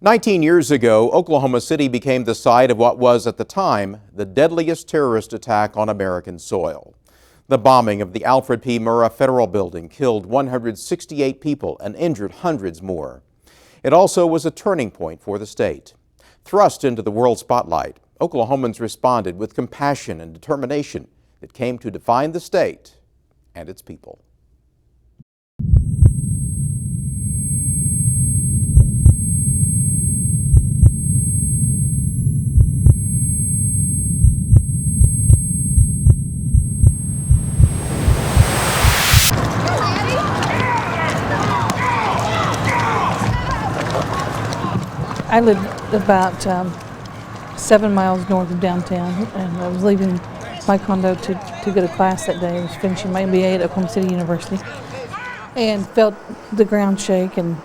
19 years ago, Oklahoma City became the site of what was, at the time, the deadliest terrorist attack on American soil. The bombing of the Alfred P. Murrah Federal Building killed 168 people and injured hundreds more. It also was a turning point for the state. Thrust into the world spotlight, Oklahomans responded with compassion and determination that came to define the state and its people. I lived about 7 miles north of downtown, and I was leaving my condo to go to class that day. I was finishing my MBA at Oklahoma City University, and felt the ground shake and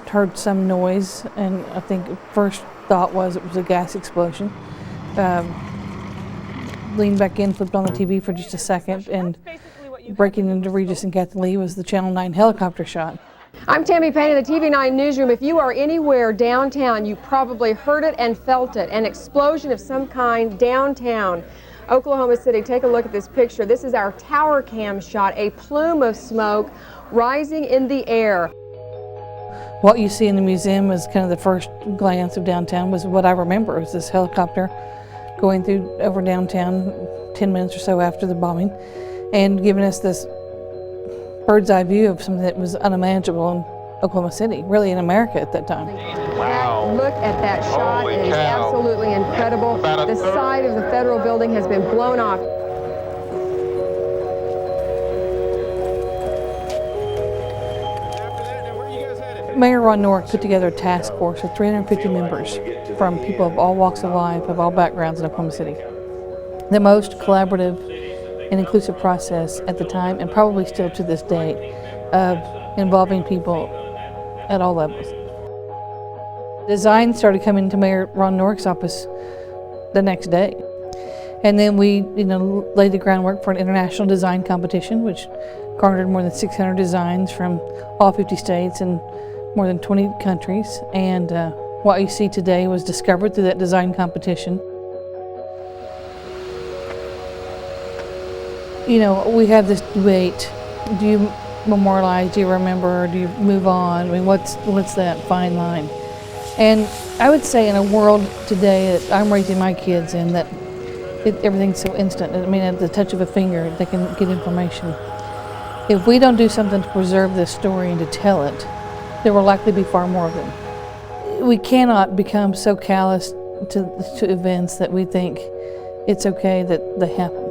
heard some noise. And I think first thought was it was a gas explosion. Leaned back in, flipped on the TV for just a second, and breaking into Regis and Kathy Lee was the Channel 9 helicopter shot. I'm Tammy Payne in the TV9 newsroom. If you are anywhere downtown, you probably heard it and felt it. An explosion of some kind downtown Oklahoma City. Take a look at this picture. This is our tower cam shot, a plume of smoke rising in the air. What you see in the museum was kind of the first glance of downtown, was what I remember. It was this helicopter going through over downtown 10 minutes or so after the bombing and giving us this bird's eye view of something that was unimaginable in Oklahoma City, really in America at that time. Wow. Look at that shot. It is absolutely incredible. The side of the federal building has been blown off. Mayor Ron Nork put together a task force of 350 members from people of all walks of life, of all backgrounds in Oklahoma City. The most collaborative and inclusive process at the time, and probably still to this day, of involving people at all levels. Design started coming to Mayor Ron Nork's office the next day. And then we laid the groundwork for an international design competition, which garnered more than 600 designs from all 50 states and more than 20 countries. And what you see today was discovered through that design competition. We have this debate: do you memorialize, do you remember, do you move on? I mean, what's that fine line? And I would say in a world today that I'm raising my kids in, that everything's so instant. I mean, at the touch of a finger, they can get information. If we don't do something to preserve this story and to tell it, there will likely be far more of them. We cannot become so callous to events that we think it's okay that they happen.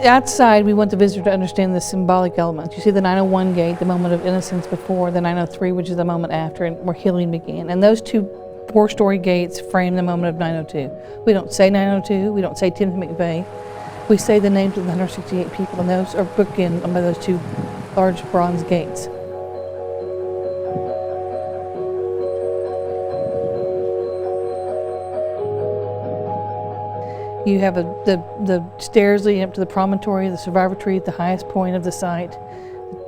Outside, we want the visitor to understand the symbolic elements. You see the 901 gate, the moment of innocence before, the 903, which is the moment after, and where healing began. And those two four-story gates frame the moment of 902. We don't say 902, we don't say Timothy McVeigh. We say the names of the 168 people, and those are bookended by those two large bronze gates. You have the stairs leading up to the promontory, the survivor tree at the highest point of the site.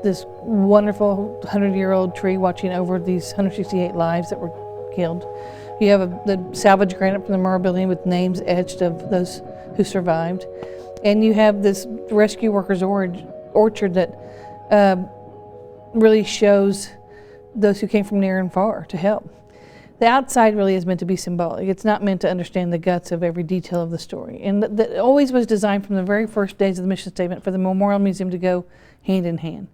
This wonderful 100-year-old tree watching over these 168 lives that were killed. You have the salvage granite from the Murrah building with names etched of those who survived. And you have this rescue workers' orchard that really shows those who came from near and far to help. The outside really is meant to be symbolic. It's not meant to understand the guts of every detail of the story. And that always was designed from the very first days of the mission statement for the Memorial Museum to go hand in hand.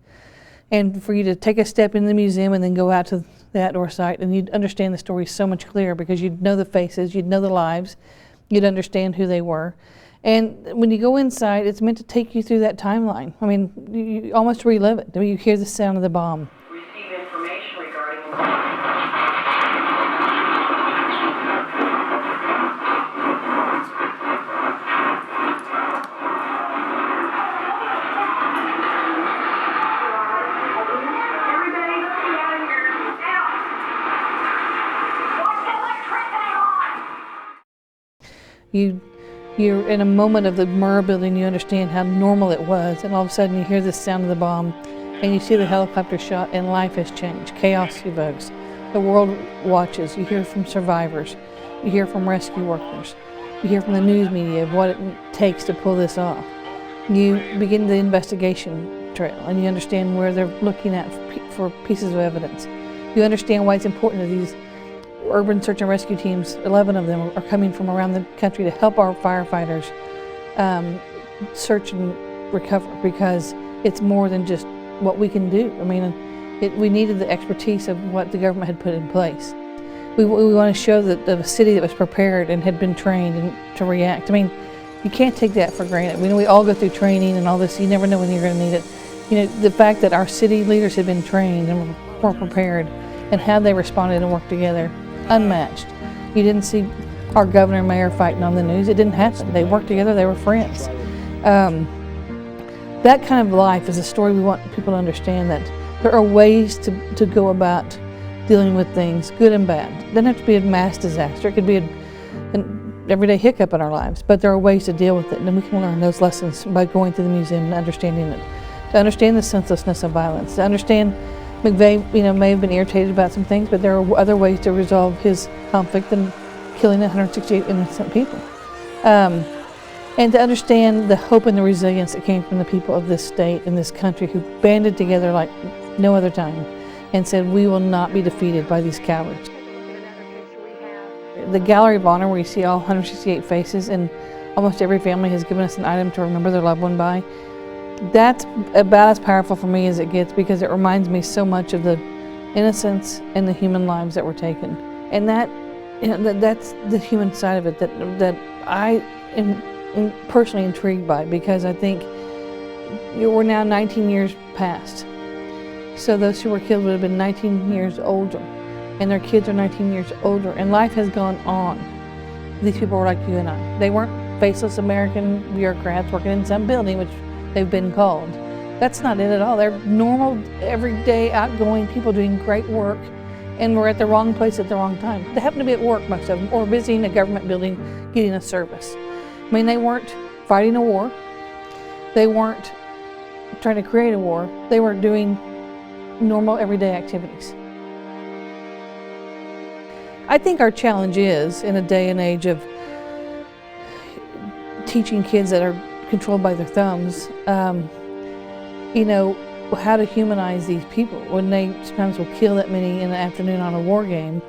And for you to take a step in the museum and then go out to the outdoor site, and you'd understand the story so much clearer because you'd know the faces, you'd know the lives, you'd understand who they were. And when you go inside, it's meant to take you through that timeline. I mean, you almost relive it. I mean, you hear the sound of the bomb. Receive information regarding You're in a moment of the Murrah building, you understand how normal it was, and all of a sudden you hear the sound of the bomb, and you see the helicopter shot, and life has changed. Chaos evokes. The world watches. You hear from survivors. You hear from rescue workers. You hear from the news media of what it takes to pull this off. You begin the investigation trail, and you understand where they're looking at for pieces of evidence. You understand why it's important that these urban search and rescue teams, 11 of them, are coming from around the country to help our firefighters search and recover, because it's more than just what we can do. I mean, we needed the expertise of what the government had put in place. We want to show that a city that was prepared and had been trained and to react. I mean, you can't take that for granted. We all go through training and all this. You never know when you're going to need it. You know, the fact that our city leaders had been trained and were prepared, and how they responded and worked together, unmatched. You didn't see our governor and mayor fighting on the news. It didn't happen. They worked together. They were friends. That kind of life is a story we want people to understand, that there are ways to go about dealing with things, good and bad. It doesn't have to be a mass disaster. It could be an everyday hiccup in our lives, but there are ways to deal with it, and we can learn those lessons by going to the museum and understanding it. To understand the senselessness of violence, to understand McVeigh, may have been irritated about some things, but there are other ways to resolve his conflict than killing 168 innocent people. And to understand the hope and the resilience that came from the people of this state and this country, who banded together like no other time and said, we will not be defeated by these cowards. The Gallery of Honor, where you see all 168 faces, and almost every family has given us an item to remember their loved one by, that's about as powerful for me as it gets, because it reminds me so much of the innocence and the human lives that were taken. And that's the human side of it that I am personally intrigued by, because I think we're now 19 years past. So those who were killed would have been 19 years older, and their kids are 19 years older, and life has gone on. These people were like you and I. They weren't faceless American bureaucrats working in some building, which they've been called. That's not it at all. They're normal, everyday, outgoing people doing great work, and we're at the wrong place at the wrong time. They happen to be at work, most of them, or visiting a government building, getting a service. I mean, they weren't fighting a war. They weren't trying to create a war. They were doing normal, everyday activities. I think our challenge is, in a day and age of teaching kids that are controlled by their thumbs, how to humanize these people when they sometimes will kill that many in the afternoon on a war game.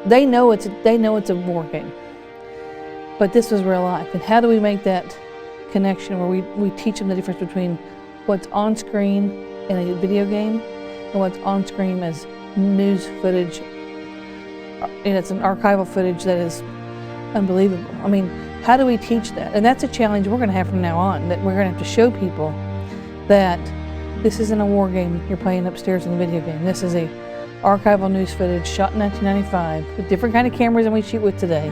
They know it's a war game, but this was real life. And how do we make that connection where we teach them the difference between what's on screen in a video game and what's on screen as news footage, and it's an archival footage that is unbelievable. I mean, how do we teach that? And that's a challenge we're going to have from now on, that we're going to have to show people that this isn't a war game you're playing upstairs in the video game. This is a archival news footage shot in 1995 with different kind of cameras than we shoot with today.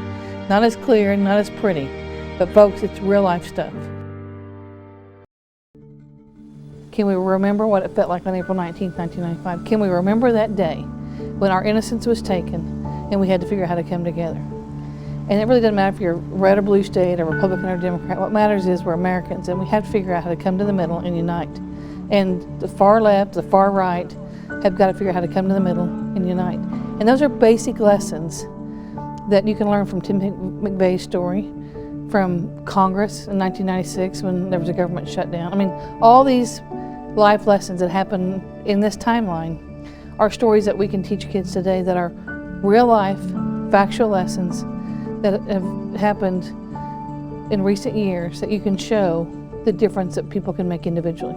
Not as clear and not as pretty, but folks, it's real life stuff. Can we remember what it felt like on April 19, 1995? Can we remember that day when our innocence was taken and we had to figure out how to come together? And it really doesn't matter if you're red or blue state or Republican or Democrat. What matters is we're Americans, and we have to figure out how to come to the middle and unite. And the far left, the far right have got to figure out how to come to the middle and unite. And those are basic lessons that you can learn from Tim McVeigh's story, from Congress in 1996 when there was a government shutdown. I mean, all these life lessons that happen in this timeline are stories that we can teach kids today that are real life, factual lessons that have happened in recent years that you can show the difference that people can make individually.